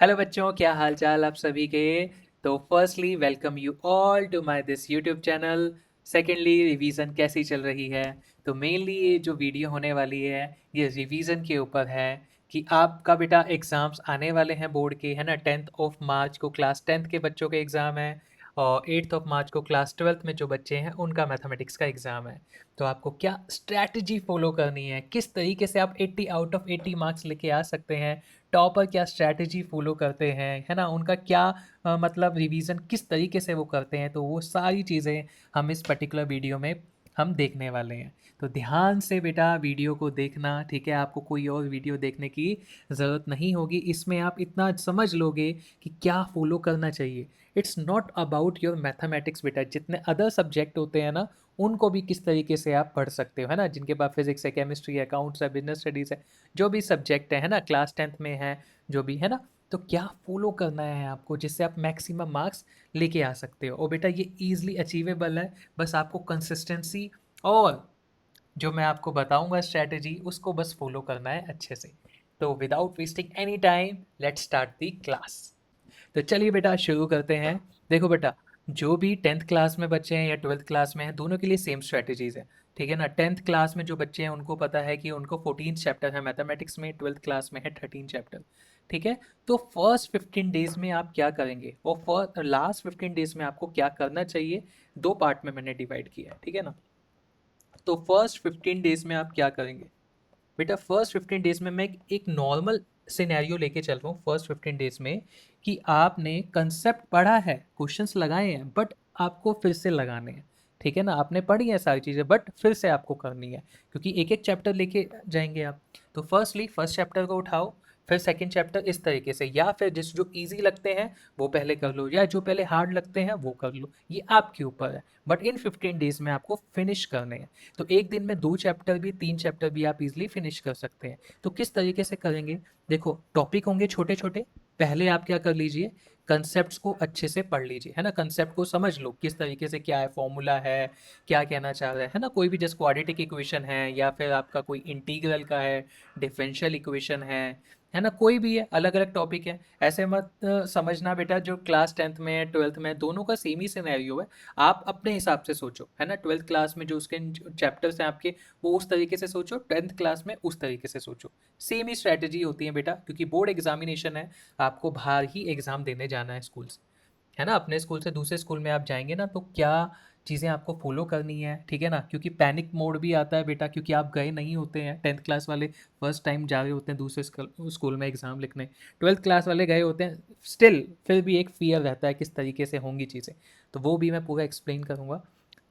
Hello बच्चों, क्या हाल चाल आप सभी के। तो firstly welcome you all to my this YouTube channel. Secondly, revision कैसी चल रही है। तो मेनली ये जो वीडियो होने वाली है ये रिवीजन के ऊपर है कि आपका बेटा एग्ज़ाम्स आने वाले हैं बोर्ड के, है ना। 10 मार्च को क्लास 10th के बच्चों के एग्ज़ाम है और 8 मार्च को क्लास 12th में जो बच्चे हैं उनका मैथमेटिक्स का एग्ज़ाम है। तो आपको क्या स्ट्रैटेजी फॉलो करनी है, किस तरीके से आप 80 आउट ऑफ 80 मार्क्स लेके आ सकते हैं, टॉपर क्या स्ट्रैटेजी फॉलो करते हैं, है ना, उनका क्या मतलब रिवीजन किस तरीके से वो करते हैं, तो वो सारी चीज़ें हम इस पर्टिकुलर वीडियो में हम देखने वाले हैं। तो ध्यान से बेटा वीडियो को देखना, ठीक है। आपको कोई और वीडियो देखने की ज़रूरत नहीं होगी। इसमें आप इतना समझ लोगे कि क्या फॉलो करना चाहिए। It's not about your mathematics बेटा, जितने अदर सब्जेक्ट होते हैं ना उनको भी किस तरीके से आप पढ़ सकते हो, है ना। जिनके पास फिजिक्स है, केमिस्ट्री है, अकाउंट्स है, बिजनेस स्टडीज़ है, जो भी सब्जेक्ट है ना, क्लास 10th में है, जो भी है ना। तो क्या फॉलो करना है आपको जिससे आप मैक्सिमम मार्क्स लेके आ सकते हो। और बेटा ये ईजिली अचीवेबल है, बस आपको कंसिस्टेंसी और जो मैं आपको बताऊंगा स्ट्रैटेजी उसको बस फॉलो करना है अच्छे से। तो without wasting any time let's start the class. तो चलिए बेटा शुरू करते हैं। देखो बेटा, जो भी 10th क्लास में बच्चे हैं या 12th क्लास में हैं, दोनों के लिए सेम स्ट्रेटजीज है, ठीक है ना। 10th क्लास में जो बच्चे हैं उनको पता है कि उनको 14 चैप्टर है मैथमेटिक्स में, 12th क्लास में है 13 चैप्टर, ठीक है। तो फर्स्ट 15 डेज में आप क्या करेंगे और फर्स्ट लास्ट 15 डेज में आपको क्या करना चाहिए, दो पार्ट में मैंने डिवाइड किया है, ठीक है ना। तो फर्स्ट 15 डेज में आप क्या करेंगे बेटा। फर्स्ट 15 डेज में मैं एक नॉर्मल सिनेरियो लेके चल रहा हूँ फर्स्ट 15 डेज में, कि आपने कंसेप्ट पढ़ा है, क्वेश्चंस लगाए हैं, बट आपको फिर से लगाने हैं, ठीक है ना। आपने पढ़ी है सारी चीज़ें बट फिर से आपको करनी है, क्योंकि एक एक चैप्टर लेके जाएंगे आप। तो फर्स्टली फर्स्ट चैप्टर को उठाओ, फिर सेकंड चैप्टर इस तरीके से, या फिर जिस जो इजी लगते हैं वो पहले कर लो, या जो पहले हार्ड लगते हैं वो कर लो, ये आपके ऊपर है। बट इन 15 डेज में आपको फिनिश करने हैं। तो एक दिन में 2 चैप्टर भी 3 चैप्टर भी आप इजीली फिनिश कर सकते हैं। तो किस तरीके से करेंगे, देखो टॉपिक होंगे छोटे छोटे। पहले आप क्या कर लीजिए, कंसेप्ट्स को अच्छे से पढ़ लीजिए, है ना। कंसेप्ट को समझ लो किस तरीके से, क्या है फॉर्मूला है, क्या कहना चाह रहा है ना। कोई भी जैसे क्वाड्रेटिक इक्वेशन है या फिर आपका कोई इंटीग्रल का है, डिफरेंशियल इक्वेशन है ना, कोई भी है, अलग अलग टॉपिक है। ऐसे मत समझना बेटा जो क्लास 10th में 12th में दोनों का सेम ही सिनेरियो है। आप अपने हिसाब से सोचो, है ना। 12th क्लास में जो उसके चैप्टर्स हैं आपके, वो उस तरीके से सोचो, 10th क्लास में उस तरीके से सोचो। सेम ही स्ट्रैटेजी होती है बेटा, क्योंकि बोर्ड एग्जामिनेशन है, आपको बाहर ही एग्ज़ाम देने जाना है स्कूल से, है ना। अपने स्कूल से दूसरे स्कूल में आप जाएंगे ना, तो क्या चीज़ें आपको फॉलो करनी है, ठीक है ना। क्योंकि पैनिक मोड भी आता है बेटा, क्योंकि आप गए नहीं होते हैं। 10th क्लास वाले फर्स्ट टाइम जा रहे होते हैं दूसरे स्कूल में एग्ज़ाम लिखने, 12th क्लास वाले गए होते हैं, स्टिल फिर भी एक फियर रहता है किस तरीके से होंगी चीज़ें। तो वो भी मैं पूरा एक्सप्लेन करूँगा।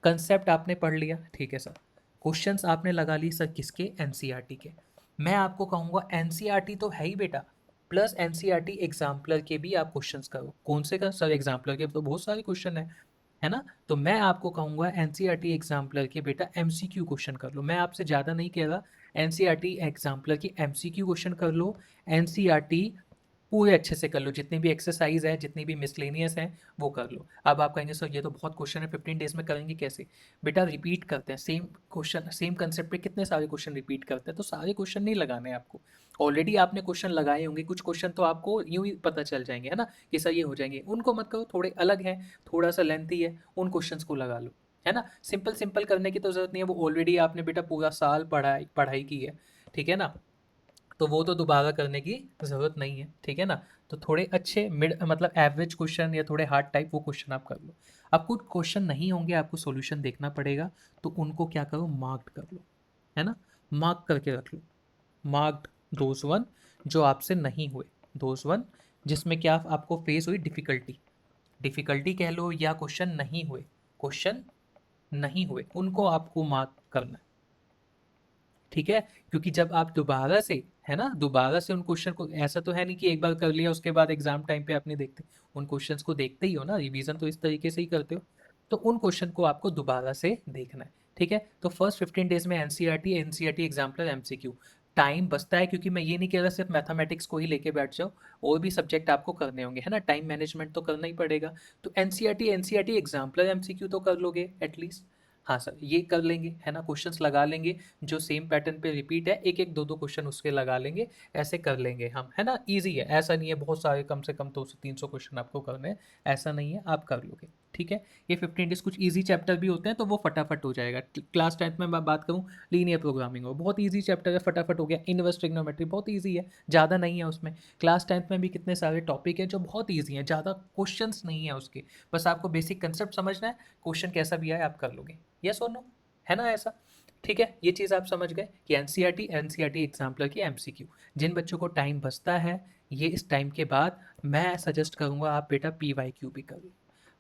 कंसेप्ट आपने पढ़ लिया, ठीक है सर। क्वेश्चंस आपने लगा ली सर किसके, एनसीईआरटी के। मैं आपको कहूँगा एनसीईआरटी तो है ही बेटा, प्लस एनसीईआरटी एग्जाम्पलर के भी आप क्वेश्चंस करो। कौन से का सर, एग्जाम्पलर के तो बहुत सारे क्वेश्चन है ना। तो मैं आपको कहूँगा एनसीईआरटी एग्जाम्पलर के बेटा एमसीक्यू क्वेश्चन कर लो। मैं आपसे ज़्यादा नहीं कह रहा, एनसीईआरटी एग्जाम्पलर की एमसीक्यू क्वेश्चन कर लो। एनसीईआरटी पूरे अच्छे से कर लो, जितनी भी एक्सरसाइज है, जितनी भी मिसलेनियस है, वो कर लो। अब आप कहेंगे सर ये तो बहुत क्वेश्चन है, 15 डेज में करेंगे कैसे। बेटा रिपीट करते हैं सेम क्वेश्चन, सेम कंसेप्ट पे कितने सारे क्वेश्चन रिपीट करते हैं, तो सारे क्वेश्चन नहीं लगाने हैं आपको। ऑलरेडी आपने क्वेश्चन लगाए होंगे, कुछ क्वेश्चन तो आपको यूं ही पता चल जाएंगे, है ना, कि सर ये हो जाएंगे। उनको मत करो, थोड़े अलग हैं, थोड़ा सा लेंथी है, उन क्वेश्चंस को लगा लो, है ना। सिंपल सिंपल करने की तो जरूरत नहीं है, वो ऑलरेडी आपने बेटा पूरा साल पढ़ाई पढ़ाई की है, ठीक है ना। तो वो तो दोबारा करने की ज़रूरत नहीं है, ठीक है ना। तो थोड़े अच्छे मिड मतलब एवरेज क्वेश्चन या थोड़े हार्ड टाइप वो क्वेश्चन आप कर लो। अब कुछ क्वेश्चन नहीं होंगे, आपको सॉल्यूशन देखना पड़ेगा, तो उनको क्या करो, मार्क्ड कर लो, है ना। मार्क करके रख लो, मार्क्ड दोज वन जो आपसे नहीं हुए, दोज वन जिसमें क्या आपको फेस हुई डिफ़िकल्टी, डिफ़िकल्टी कह लो या क्वेश्चन नहीं हुए, क्वेश्चन नहीं हुए उनको आपको मार्क करना है, ठीक है। क्योंकि जब आप दोबारा से, है ना, दोबारा से उन क्वेश्चन को, ऐसा तो है नहीं कि एक बार कर लिया उसके बाद एग्जाम टाइम पे आप नहीं देखते, उन क्वेश्चंस को देखते ही हो ना, रिवीजन तो इस तरीके से ही करते हो। तो उन क्वेश्चन को आपको दोबारा से देखना है, ठीक है। तो फर्स्ट 15 डेज में NCERT, NCERT exemplar, MCQ. Time बचता है, क्योंकि मैं ये नहीं कह रहा सिर्फ मैथमेटिक्स को ही लेके बैठ जाओ, और भी सब्जेक्ट आपको करने होंगे, है ना। टाइम मैनेजमेंट तो करना ही पड़ेगा। तो एनसीईआरटी, एनसीईआरटी एग्जाम्पलर, एमसीक्यू तो कर लोगे एटलीस्ट। हाँ सर, ये कर लेंगे, है ना, क्वेश्चंस लगा लेंगे जो सेम पैटर्न पे रिपीट है, एक एक दो दो क्वेश्चन उसके लगा लेंगे, ऐसे कर लेंगे हम, है ना, इजी है, ऐसा नहीं है बहुत सारे, कम से कम 200-300 क्वेश्चन आपको करने हैं, ऐसा नहीं है, आप कर लोगे, ठीक है। ये 15 डेज कुछ इजी चैप्टर भी होते हैं तो वो फटाफट हो जाएगा। क्लास 10th में मैं बात करूँ, लीनियर प्रोग्रामिंग हो, बहुत ईजी चैप्टर है, फटाफट हो गया। इनवर्स ट्रिग्नोमेट्री बहुत ईजी है, ज़्यादा नहीं है उसमें। क्लास 10th में भी कितने सारे टॉपिक है जो बहुत ईजी हैं, ज़्यादा क्वेश्चंस नहीं है उसके, बस आपको बेसिक कंसेप्ट समझना है, क्वेश्चन कैसा भी आए आप कर लोगे, यस और नो, है ना ऐसा। ठीक है, ये चीज़ आप समझ गए कि एनसीईआरटी एग्जाम्पलर की एमसीक्यू, जिन बच्चों को टाइम बचता है, ये इस टाइम के बाद मैं सजेस्ट करूंगा आप बेटा पीवाईक्यू भी करो।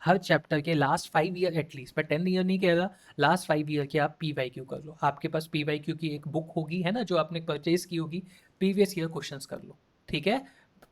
हर चैप्टर के लास्ट 5 ईयर एटलीस्ट, मैं 10 ईयर नहीं कह रहा, लास्ट 5 ईयर के आप पीवाईक्यू कर लो। आपके पास पीवाईक्यू की एक बुक होगी, है ना, जो आपने परचेज की होगी, प्रीवियस ईयर क्वेश्चंस कर लो, ठीक है।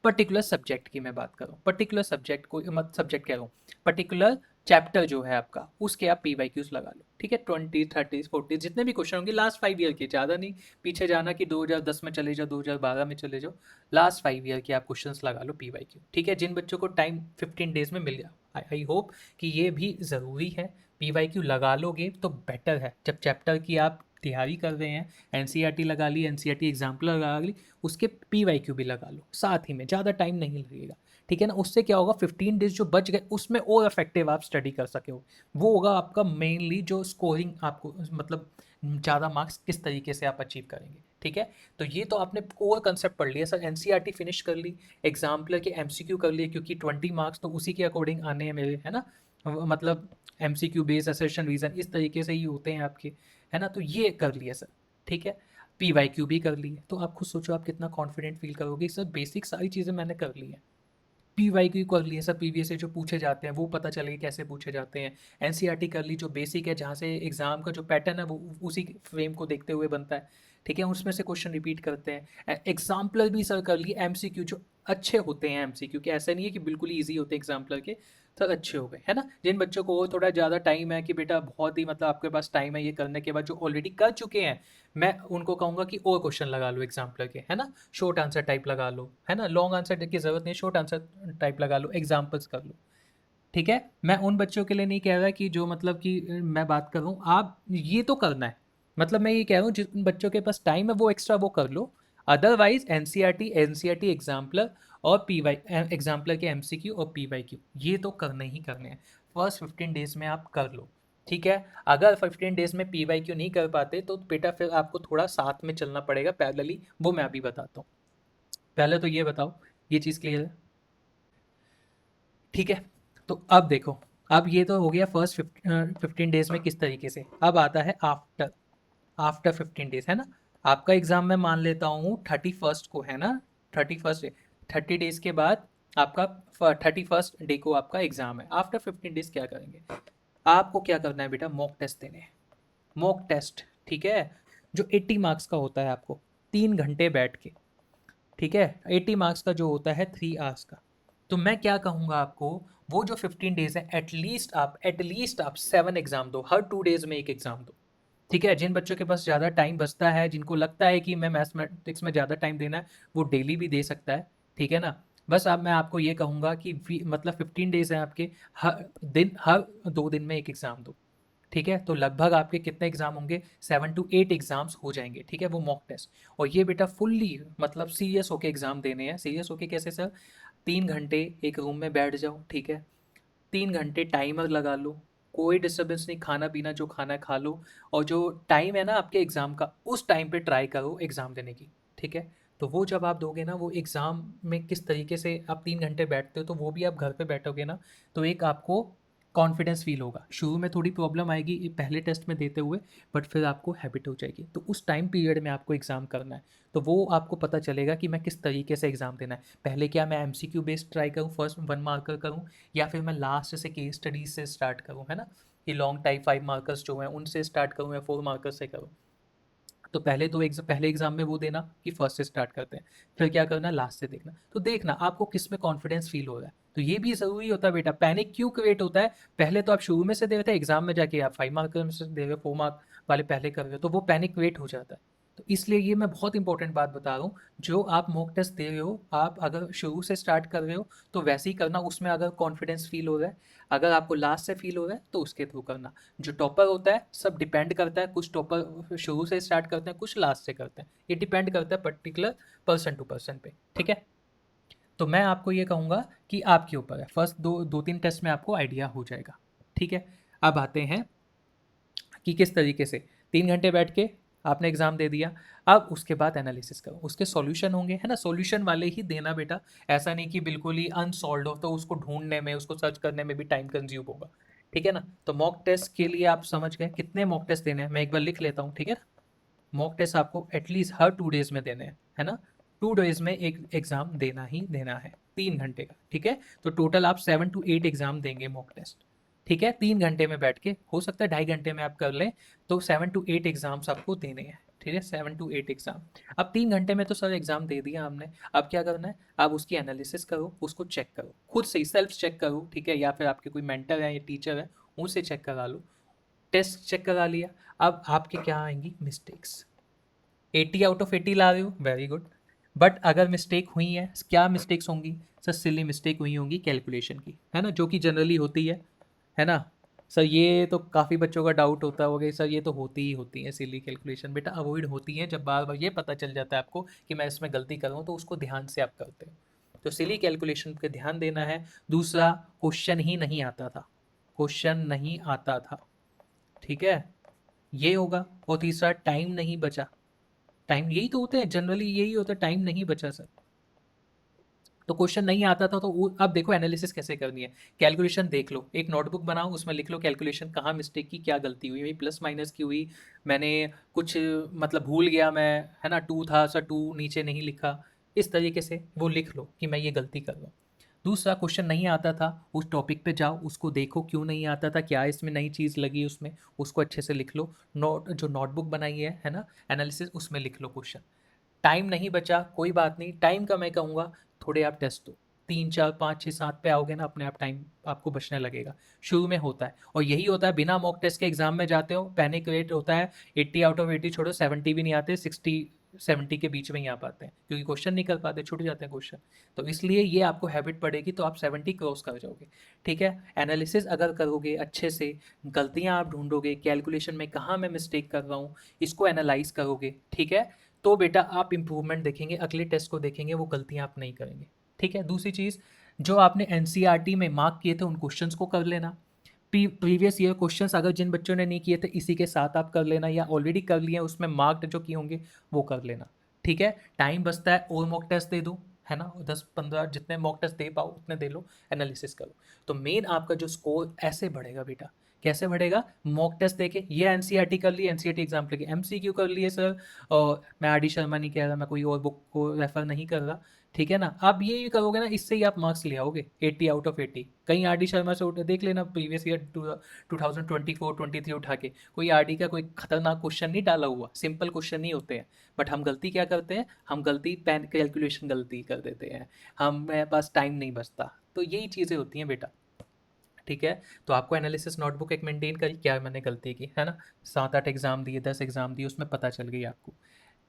पर्टिकुलर सब्जेक्ट की मैं बात कर रहा हूँ, पर्टिकुलर सब्जेक्ट को मत, सब्जेक्ट कह रहा हूँ, पर्टिकुलर चैप्टर जो है आपका, उसके आप पीवाईक्यूज लगा लो, ठीक है। 20, 30, 40 जितने भी क्वेश्चन होंगे लास्ट 5 ईयर के, ज़्यादा नहीं पीछे जाना कि 2010 में चले जाओ, 2012 में चले जाओ, लास्ट 5 ईयर के आप क्वेश्चंस लगा लो पीवाईक्यू, ठीक है। जिन बच्चों को टाइम 15 डेज में मिल गया, आई होप कि ये भी ज़रूरी है, पीवाईक्यू लगा लोगे तो बेटर है। जब चैप्टर की आप तैयारी कर रहे हैं, एनसीईआरटी लगा ली, एनसीईआरटी एग्जाम्पल लगा ली, उसके पीवाईक्यू भी लगा लो साथ ही में, ज़्यादा टाइम नहीं लगेगा, ठीक है ना। उससे क्या होगा, 15 डेज जो बच गए उसमें और इफेक्टिव आप स्टडी कर सके हो, वो होगा आपका मेनली जो स्कोरिंग आपको, मतलब ज़्यादा मार्क्स किस तरीके से आप अचीव करेंगे, ठीक है। तो ये तो आपने कोर कंसेप्ट पढ़ लिया सर, एनसीईआरटी फिनिश कर ली, एग्जाम्पलर के एमसीक्यू कर लिए, क्योंकि 20 मार्क्स तो उसी के अकॉर्डिंग आने हैं मेरे, है ना, मतलब एमसीक्यू बेस्ड असर्शन रीजन इस तरीके से ही होते हैं आपके, है ना। तो ये कर लिया सर, ठीक है। पीवाईक्यू भी कर लिए, तो आप खुद सोचो आप कितना कॉन्फिडेंट फील करोगे सर, बेसिक सारी चीज़ें मैंने कर ली हैं। पीवाईक्यू कर लिए सर, पीवीएस से जो पूछे जाते हैं वो पता चले कैसे पूछे जाते हैं। एनसीईआरटी कर ली जो बेसिक है, जहाँ से एग्जाम का जो पैटर्न है वो उसी फ्रेम को देखते हुए बनता है, ठीक है, उसमें से क्वेश्चन रिपीट करते हैं। एग्जाम्पलर भी सर कर लिए, एमसीक्यू जो अच्छे होते हैं एमसीक्यू के, ऐसा नहीं है कि बिल्कुल ईजी होते हैं एग्जाम्पलर के, सर अच्छे हो गए, है ना। जिन बच्चों को और थोड़ा ज़्यादा टाइम है कि बेटा बहुत ही मतलब आपके पास टाइम है ये करने के बाद, जो ऑलरेडी कर चुके हैं, मैं उनको कहूँगा कि और क्वेश्चन लगा लो एग्जाम्पलर के, है ना, शॉर्ट आंसर टाइप लगा लो, है ना, लॉन्ग आंसर की ज़रूरत नहीं, शॉर्ट आंसर टाइप लगा लो, एग्जाम्पल्स कर लो, ठीक है। मैं उन बच्चों के लिए नहीं कह रहा कि जो मतलब कि मैं बात कर रहा हूँ, आप ये तो करना है, मतलब मैं ये कह रहा हूँ जिन बच्चों के पास टाइम है वो एक्स्ट्रा वो कर लो, अदरवाइज एनसीईआरटी एग्जाम्पलर और पीवाई एग्जाम्पलर के एमसीक्यू और पीवाईक्यू ये तो करने ही करने हैं, फर्स्ट 15 डेज में आप कर लो, ठीक है। अगर 15 डेज में पीवाईक्यू नहीं कर पाते तो बेटा फिर आपको थोड़ा साथ में चलना पड़ेगा पैरेलली, वो मैं अभी बताता हूँ। पहले तो ये बताओ, ये चीज़ क्लियर है, ठीक है। तो अब देखो, अब ये तो हो गया फर्स्ट 15 डेज में किस तरीके से, अब आता है आफ्टर, आफ्टर 15 डेज, है ना। आपका एग्जाम मैं मान लेता हूँ 31st को, है ना, 31st डे, 30 डेज के बाद आपका 31st डे को आपका एग्जाम है। आफ्टर 15 डेज क्या करेंगे, आपको क्या करना है बेटा, मॉक टेस्ट देने हैं, मॉक टेस्ट, ठीक है, जो 80 मार्क्स का होता है आपको, 3 घंटे बैठ के, ठीक है। 80 मार्क्स का जो होता है 3 आवर्स का। तो मैं क्या कहूँगा आपको, वो जो 15 डेज है एटलीस्ट आप 7 एग्जाम दो, हर 2 डेज में एक एग्जाम दो, ठीक है। जिन बच्चों के पास ज़्यादा टाइम बचता है, जिनको लगता है कि मैं मैथमेटिक्स में ज़्यादा टाइम देना है, वो डेली भी दे सकता है, ठीक है ना। बस अब मैं आपको ये कहूँगा कि मतलब 15 डेज हैं आपके, हर 2 दिन में एक एग्ज़ाम दो, ठीक है। तो लगभग आपके कितने एग्जाम होंगे, 7 to 8 एग्जाम्स हो जाएंगे, ठीक है, वो मॉक टेस्ट। और ये बेटा फुल्ली मतलब सीरियस होके एग्जाम देने हैं, सीरियस होके कैसे सर, 3 घंटे एक रूम में बैठ जाओ, ठीक है, 3 घंटे टाइमर लगा लो, कोई डिस्टर्बेंस नहीं, खाना पीना जो खाना है खा लो, और जो टाइम है ना आपके एग्ज़ाम का, उस टाइम पे ट्राई करो एग्ज़ाम देने की, ठीक है। तो वो जब आप दोगे ना, वो एग्ज़ाम में किस तरीके से आप 3 घंटे बैठते हो, तो वो भी आप घर पे बैठोगे ना, तो एक आपको कॉन्फिडेंस फील होगा। शुरू में थोड़ी प्रॉब्लम आएगी ये पहले टेस्ट में देते हुए, बट फिर आपको हैबिट हो जाएगी। तो उस टाइम पीरियड में आपको एग्ज़ाम करना है, तो वो आपको पता चलेगा कि मैं किस तरीके से एग्ज़ाम देना है। पहले क्या मैं एमसीक्यू बेस्ड ट्राई करूँ, फर्स्ट 1 मार्कर करूँ, या फिर मैं लास्ट से केस स्टडीज से स्टार्ट करूँ, है ना, कि लॉन्ग टाइप 5 मार्कर्स जो हैं उनसे स्टार्ट करूँ या 4 मार्कर से करूँ। तो पहले तो पहले एग्जाम में वो देना कि फर्स्ट से स्टार्ट करते हैं, फिर क्या करना लास्ट से देखना, तो देखना आपको किस में कॉन्फिडेंस फील हो रहा है। तो ये भी ज़रूरी होता है बेटा, पैनिक क्यों क्रिएट होता है, पहले तो आप शुरू में से दे रहे थे, एग्जाम में जाके आप 5 मार्कर में से दे रहे हो, 4 मार्क वाले पहले कर रहे हो, तो वो पैनिक क्रिएट हो जाता है। तो इसलिए ये मैं बहुत इंपॉर्टेंट बात बता रहा हूँ, जो आप मॉक टेस्ट दे रहे हो, आप अगर शुरू से स्टार्ट कर रहे हो तो वैसे ही करना, उसमें अगर कॉन्फिडेंस फील हो रहा है, अगर आपको लास्ट से फील हो रहा है तो उसके थ्रू करना। जो टॉपर होता है सब डिपेंड करता है, कुछ टॉपर शुरू से स्टार्ट करते हैं, कुछ लास्ट से करते हैं, ये डिपेंड करता है पर्टिकुलर पर्सन टू पर्सन पे, ठीक है। तो मैं आपको ये कहूँगा कि आपके ऊपर है, फर्स्ट दो तीन टेस्ट में आपको आइडिया हो जाएगा, ठीक है। अब आते हैं कि किस तरीके से 3 घंटे बैठ के आपने एग्जाम दे दिया, अब उसके बाद एनालिसिस करो, उसके सॉल्यूशन होंगे, है ना, सॉल्यूशन वाले ही देना बेटा, ऐसा नहीं कि बिल्कुल ही अनसॉल्व हो तो उसको ढूंढने में, उसको सर्च करने में भी टाइम कंज्यूम होगा, ठीक है ना। तो मॉक टेस्ट के लिए आप समझ गए कितने मॉक टेस्ट देने हैं, मैं एक बार लिख लेता हूँ, ठीक है। मॉक टेस्ट आपको एटलीस्ट हर 2 डेज में देने हैं, है ना। 2 डेज में एक एग्जाम देना ही देना है, 3 घंटे का, ठीक है। तो टोटल आप 7 to 8 एग्जाम देंगे मॉक टेस्ट, ठीक है। 3 घंटे में बैठ के, हो सकता है 2.5 घंटे में आप कर लें, तो 7 to 8 एग्जाम्स आपको देने हैं, ठीक है, 7 to 8 एग्जाम। अब 3 घंटे में तो सर एग्जाम दे दिया हमने, अब क्या करना है, आप उसकी एनालिसिस करो, उसको चेक करो, खुद से ही सेल्फ चेक करो, ठीक है, या फिर आपके कोई मेंटर है या टीचर है उनसे चेक करा लो। टेस्ट चेक करा लिया, अब आपके क्या आएंगी मिस्टेक्स, 80 आउट ऑफ 80 ला रहे हो, वेरी गुड। बट अगर मिस्टेक हुई है, क्या मिस्टेक्स होंगी सर, सिली मिस्टेक हुई होंगी कैलकुलेशन की, है ना, जो कि जनरली होती है ना। सर ये तो काफ़ी बच्चों का डाउट होता होगा, सर ये तो होती ही होती है सिली कैलकुलेशन, बेटा अवॉइड होती है, जब बार बार ये पता चल जाता है आपको कि मैं इसमें गलती कर रहा हूँ, तो उसको ध्यान से आप करते हो, तो सिली कैलकुलेशन पे ध्यान देना है। दूसरा, क्वेश्चन ही नहीं आता था, क्वेश्चन नहीं आता था, ठीक है, ये होगा। और तीसरा, टाइम नहीं बचा, टाइम यही तो होते हैं जनरली, यही होता है, टाइम नहीं बचा सर, तो क्वेश्चन नहीं आता था, तो अब देखो एनालिसिस कैसे करनी है, कैलकुलेशन देख लो, एक नोटबुक बनाओ, उसमें लिख लो कैलकुलेशन कहाँ मिस्टेक की, क्या गलती हुई, प्लस माइनस की हुई, मैंने कुछ मतलब भूल गया मैं, है ना, 2 था सर, 2 नीचे नहीं लिखा, इस तरीके से वो लिख लो कि मैं ये गलती कर रहा हूँ। दूसरा, क्वेश्चन नहीं आता था, उस टॉपिक पे जाओ, उसको देखो क्यों नहीं आता था, क्या इसमें नई चीज़ लगी उसमें, उसको अच्छे से लिख लो, जो नोटबुक बनाई है ना, एनालिसिस, उसमें लिख लो क्वेश्चन। टाइम नहीं बचा, कोई बात नहीं, टाइम का मैं कहूँगा थोड़े आप टेस्ट दो, 3 4 5 6 7 पे आओगे ना, अपने आप टाइम आपको बचने लगेगा, शुरू में होता है, और यही होता है, बिना मॉक टेस्ट के एग्जाम में जाते हो, पैनिक रेट होता है, 80 आउट ऑफ 80 छोड़ो, 70 भी नहीं आते, 60 70 के बीच में ही आ पाते हैं, क्योंकि क्वेश्चन नहीं कर पाते, छूट जाते हैं क्वेश्चन, तो इसलिए ये आपको हैबिट पड़ेगी, तो आप 70 क्रॉस कर जाओगे, ठीक है। एनालिसिस अगर करोगे अच्छे से, गलतियाँ आप ढूंढोगे, कैलकुलेशन में कहाँ मैं मिस्टेक कर रहा हूँ, इसको एनालाइज करोगे, ठीक है, तो बेटा आप इंप्रूवमेंट देखेंगे, अगले टेस्ट को देखेंगे, वो गलतियां आप नहीं करेंगे, ठीक है। दूसरी चीज़, जो आपने एनसीईआरटी में मार्क किए थे उन क्वेश्चंस को कर लेना, प्रीवियस ईयर क्वेश्चंस अगर जिन बच्चों ने नहीं किए थे इसी के साथ आप कर लेना, या ऑलरेडी कर लिए उसमें मार्क्ड जो किए होंगे वो कर लेना, ठीक है। टाइम बचता है, और मॉक टेस्ट दे दो, है ना, 10 15 जितने मॉक टेस्ट दे पाओ उतने दे लो, एनालिसिस करो, तो मेन आपका जो स्कोर ऐसे बढ़ेगा बेटा, कैसे बढ़ेगा, मॉक टेस्ट देके, ये एनसीईआरटी कर लिए, एनसीईआरटी एग्जाम लेके, एमसीक्यू कर लिए सर, और मैं आर डी शर्मा नहीं कह रहा, मैं कोई और बुक को रेफर नहीं कर रहा, ठीक है ना। अब ये करोगे ना, इससे ही आप मार्क्स ले आओगे 80 आउट ऑफ 80, कहीं आर डी शर्मा से देख लेना प्रीवियस ईयर 2024 23 उठा के, कोई आर डी का कोई खतरनाक क्वेश्चन नहीं डाला हुआ, सिंपल क्वेश्चन नहीं होते हैं, बट हम गलती क्या करते हैं, हम गलती पेन कैलकुलेशन गलती कर देते हैं, हमें पास टाइम नहीं बचता, तो यही चीज़ें होती हैं बेटा, ठीक है। तो आपको एनालिसिस नोटबुक एक मेंटेन करी, क्या मैंने गलती की, है ना, 7 8 एग्जाम दिए, 10 एग्जाम दिए, उसमें पता चल गई आपको,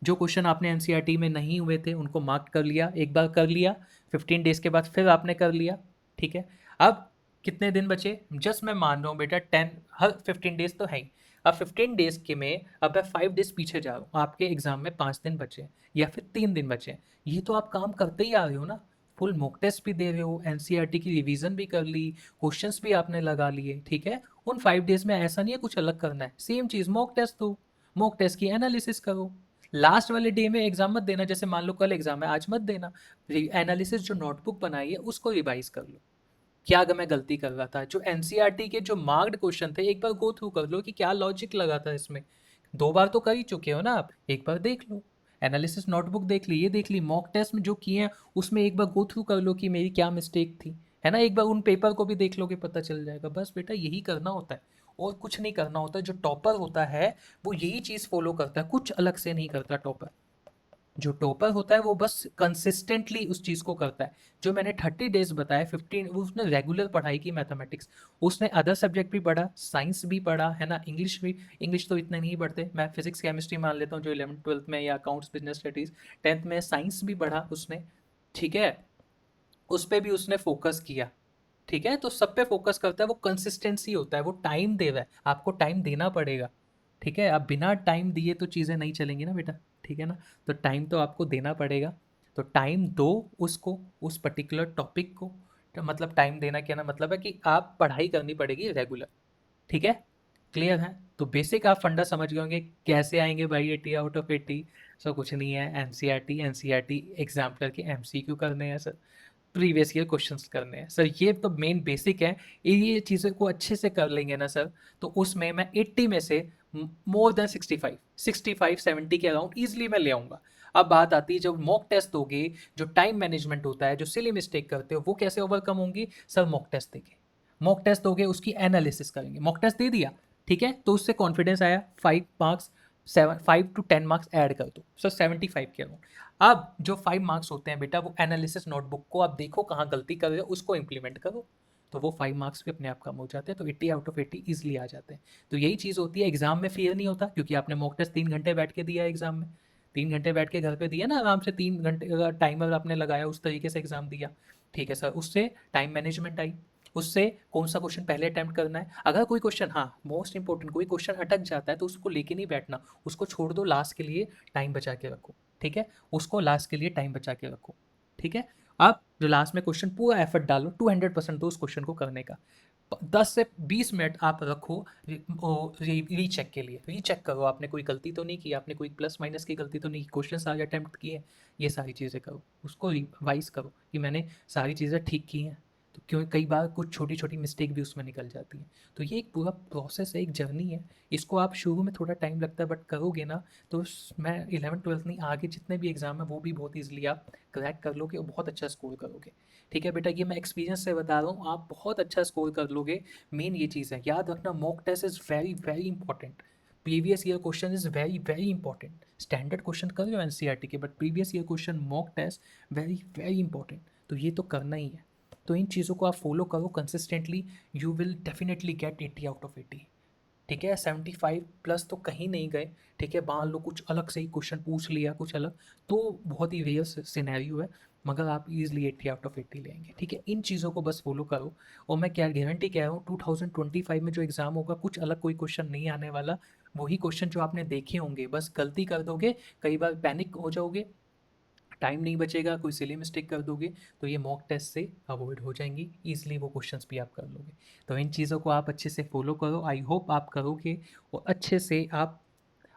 जो क्वेश्चन आपने एनसीईआरटी में नहीं हुए थे उनको मार्क कर लिया, एक बार कर लिया, 15 डेज के बाद फिर आपने कर लिया, ठीक है। अब कितने दिन बचे, जस्ट मैं मान रहा हूँ बेटा 10, हर 15 डेज तो है ही, अब 15 डेज के में अब मैं 5 डेज पीछे जा रहा हूँ, आपके एग्जाम में 5 दिन बचे हैं या फिर 3 दिन बचे हैं, ये तो आप काम करते ही आ रहे हो ना, फुल मॉक टेस्ट भी दे रहे हो, एनसीईआरटी की रिवीजन भी कर ली, क्वेश्चंस भी आपने लगा लिए, ठीक है। उन 5 डेज में ऐसा नहीं है कुछ अलग करना है, सेम चीज़ मॉक टेस्ट दो, मॉक टेस्ट की एनालिसिस करो, लास्ट वाले डे में एग्जाम मत देना, जैसे मान लो कल एग्जाम है आज मत देना, एनालिसिस जो नोटबुक बनाई है उसको रिवाइज कर लो, क्या अगर मैं गलती कर रहा था, जो एनसीईआरटी के जो मार्क्ड क्वेश्चन थे एक बार गो थ्रू कर लो कि क्या लॉजिक लगा था इसमें, 2 बार तो कर ही चुके हो ना आप, एक बार देख लो, एनालिसिस नोटबुक देख ली, ये देख ली, मॉक टेस्ट में जो किए हैं उसमें एक बार गो थ्रू कर लो कि मेरी क्या मिस्टेक थी, है ना, एक बार उन पेपर को भी देख लोगे, पता चल जाएगा, बस बेटा यही करना होता है, और कुछ नहीं करना होता, जो टॉपर होता है वो यही चीज़ फॉलो करता है, कुछ अलग से नहीं करता टॉपर, जो टॉपर होता है वो बस कंसिस्टेंटली उस चीज़ को करता है। जो मैंने 30 डेज बताए 15, वो उसने रेगुलर पढ़ाई की मैथमेटिक्स। उसने अदर सब्जेक्ट भी पढ़ा, साइंस भी पढ़ा है ना, इंग्लिश भी। इंग्लिश तो इतने नहीं पढ़ते, मैं फिजिक्स केमिस्ट्री मान लेता हूँ जो 11th 12th में, या अकाउंट्स बिजनेस स्टडीज़ 10th में। साइंस भी पढ़ा उसने, ठीक है, उस पे भी उसने फोकस किया। ठीक है, तो सब पे फोकस करता है, वो कंसिस्टेंसी होता है, वो टाइम दे रहा है, आपको टाइम देना पड़ेगा। ठीक है, आप बिना टाइम दिए तो चीज़ें नहीं चलेंगी ना बेटा। ठीक है ना, तो टाइम तो आपको देना पड़ेगा। तो टाइम दो उसको, उस पर्टिकुलर टॉपिक को। तो मतलब टाइम देना क्या ना, मतलब है कि आप पढ़ाई करनी पड़ेगी रेगुलर। ठीक है, क्लियर है। तो बेसिक आप फंडा समझ गए होंगे। कैसे आएंगे भाई 80 आउट ऑफ 80? सो कुछ नहीं है, एनसीईआरटी एग्जाम करके एमसीक्यू करने हैं सर, प्रीवियस ईयर क्वेश्चंस करने हैं सर। ये तो मेन बेसिक है। ये चीज़ें को अच्छे से कर लेंगे ना सर, तो उसमें मैं 80 में से मोर देन 65 70 के अराउंड ईजिली मैं ले आऊँगा। अब बात आती है जब मॉक टेस्ट दोगे, जो टाइम मैनेजमेंट होता है, जो सिली मिस्टेक करते हो, वो कैसे ओवरकम होंगी सर? मॉक टेस्ट देंगे, मॉक टेस्ट दोगे, उसकी एनालिसिस करेंगे। मॉक टेस्ट दे दिया, ठीक है, तो उससे कॉन्फिडेंस आया, 5 मार्क्स, 5 to 10 मार्क्स ऐड कर दो सर, 75 के अराउंड। अब जो 5 मार्क्स होते हैं बेटा, वो एनालिसिस नोटबुक को आप देखो कहाँ गलती कर रहे हो, उसको इंप्लीमेंट करो, तो वो 5 मार्क्स भी अपने आप कम हो जाते हैं। तो 80 आउट ऑफ 80 ईजिली आ जाते हैं। तो यही चीज़ होती है, एग्जाम में फेयर नहीं होता, क्योंकि आपने मॉक टेस्ट 3 घंटे बैठ के दिया एग्जाम में, 3 घंटे बैठ के घर पे दिया ना आराम से, 3 घंटे का टाइमर आपने लगाया, उस तरीके से एग्जाम दिया। ठीक है सर, उससे टाइम मैनेजमेंट आई, उससे कौन सा क्वेश्चन पहले अटेम्प्ट करना है। अगर कोई क्वेश्चन, हाँ मोस्ट इंपॉर्टेंट, कोई क्वेश्चन अटक जाता है तो उसको लेके नहीं बैठना, उसको छोड़ दो, लास्ट के लिए टाइम बचा के रखो। ठीक है, उसको लास्ट के लिए टाइम बचा के रखो। ठीक है, आप जो लास्ट में क्वेश्चन पूरा एफर्ट डालो, 200% दो उस क्वेश्चन को करने का। 10 से 20 मिनट आप रखो रीचेक के लिए। रीचेक करो आपने कोई गलती तो नहीं की, आपने कोई प्लस माइनस की गलती तो नहीं की, क्वेश्चन सारे अटेम्प्ट किए, ये सारी चीज़ें करो, उसको रिवाइज करो कि मैंने सारी चीज़ें ठीक की हैं। तो क्यों कई बार कुछ छोटी छोटी मिस्टेक भी उसमें निकल जाती हैं। तो ये एक पूरा प्रोसेस है, एक जर्नी है। इसको आप शुरू में थोड़ा टाइम लगता है, बट करोगे ना तो मैं 11th 12th नहीं, आगे जितने भी एग्जाम है वो भी बहुत ईजिली आप क्रैक कर लोगे और बहुत अच्छा स्कोर करोगे। ठीक है बेटा, ये मैं एक्सपीरियंस से बता रहा हूँ, आप बहुत अच्छा स्कोर कर लोगे। मेन ये चीज़ है, याद रखना, mock test is very very important. Previous year question is very very important. Standard question कर रहे हो एनसीईआरटी के, but previous year question mock test very very important. तो ये तो करना ही है। तो इन चीज़ों को आप फॉलो करो consistently, you will definitely get 80 out of 80। ठीक है, 75 प्लस तो कहीं नहीं गए। ठीक है, मान लो कुछ अलग से ही क्वेश्चन पूछ लिया, कुछ अलग, तो बहुत ही रेयर सिनेरियो है, मगर आप इजीली 80 आउट ऑफ 80 लेंगे। ठीक है, इन चीज़ों को बस फॉलो करो। और मैं क्या गारंटी कह रहा हूँ, 2025 में जो एग्ज़ाम होगा, कुछ अलग कोई क्वेश्चन नहीं आने वाला। वही क्वेश्चन जो आपने देखे होंगे, बस गलती कर दोगे, कई बार पैनिक हो जाओगे, टाइम नहीं बचेगा, कोई सिली मिस्टेक कर दोगे, तो ये मॉक टेस्ट से अवॉइड हो जाएंगी ईजिली, वो क्वेश्चंस भी आप कर लोगे। तो इन चीज़ों को आप अच्छे से फॉलो करो, आई होप आप करोगे और अच्छे से आप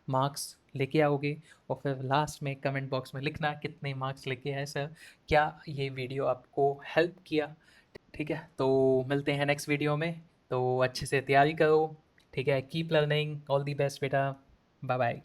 मार्क्स लेके आओगे। और फिर लास्ट में कमेंट बॉक्स में लिखना कितने मार्क्स लेके आए सर, क्या ये वीडियो आपको हेल्प किया। ठीक है, तो मिलते हैं नेक्स्ट वीडियो में। तो अच्छे से तैयारी करो। ठीक है, keep learning, all the best बेटा, बाय बाय।